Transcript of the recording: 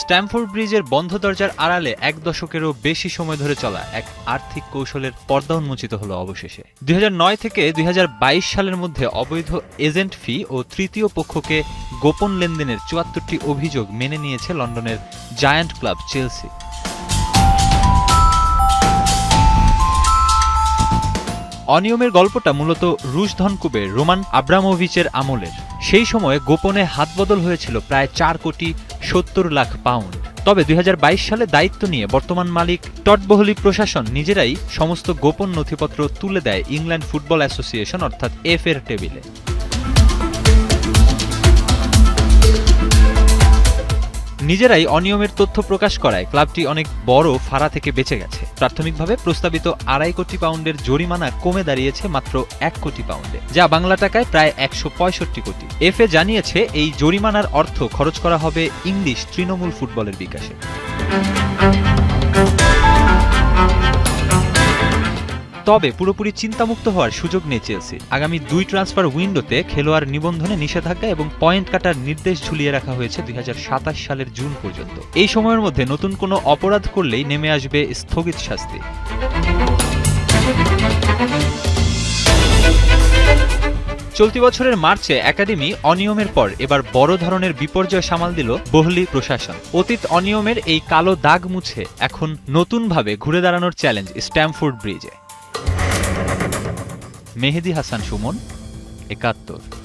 Stamford ব্রিজের বন্ধ দরজার আড়ালে ১ দশকেরও বেশি সময় ধরে চলা এক আর্থিক কৌশলের পর্দা উন্মোচিত হলো অবশেষে। ২০০৯ থেকে ২০২২ সালের মধ্যে অবৈধ এজেন্ট ফি ও তৃতীয় পক্ষকে গোপন লেনদেনের ৭৪টি অভিযোগ মেনে নিয়েছে লন্ডনের জায়ান্ট ক্লাব চেলসি। অনিয়মের গল্পটা মূলত রুশ ধনকুবের রোমান আব্রামোভিচের আমলের। সেই সময়ে গোপনে হাতবদল হয়েছিল প্রায় ৪,৭০,০০,০০০ পাউন্ড। তবে ২০২২ সালে দায়িত্ব নিয়ে বর্তমান মালিক টডবহলি প্রশাসন নিজেরাই সমস্ত গোপন নথিপত্র তুলে দেয় ইংল্যান্ড ফুটবল অ্যাসোসিয়েশন অর্থাৎ এফ এর টেবিলে। নিজেরাই অনিয়মের তথ্য প্রকাশ করায় ক্লাবটি অনেক বড় ফাঁড়া থেকে বেঁচে গেছে। প্রাথমিকভাবে প্রস্তাবিত ২.৫ কোটি পাউন্ডের জরিমানা কমে দাঁড়িয়েছে মাত্র ১ কোটি পাউন্ডে, যা বাংলা টাকায় প্রায় ১৬৫ কোটি। এফএ জানিয়েছে এই জরিমানার অর্থ খরচ করা হবে ইংলিশ তৃণমূল ফুটবলের বিকাশে। তবে পুরোপুরি চিন্তামুক্ত হওয়ার সুযোগ নেই চেলসির। আগামী ২ ট্রান্সফার উইন্ডোতে খেলোয়াড় নিবন্ধনে নিষেধাজ্ঞা এবং পয়েন্ট কাটার নির্দেশ ঝুলিয়ে রাখা হয়েছে ২০২৭ সালের জুন পর্যন্ত। এই সময়ের মধ্যে নতুন কোনো অপরাধ করলেই নেমে আসবে স্থগিত শাস্তি। চলতি বছরের মার্চে একাডেমি অনিয়মের পর এবার বড় ধরনের বিপর্যয় সামাল দিল বহলি প্রশাসন। অতীত অনিয়মের এই কালো দাগ মুছে এখন নতুনভাবে ঘুরে দাঁড়ানোর চ্যালেঞ্জ স্ট্যামফোর্ড ব্রিজে। মেহেদী হাসান সুমন, ৭১।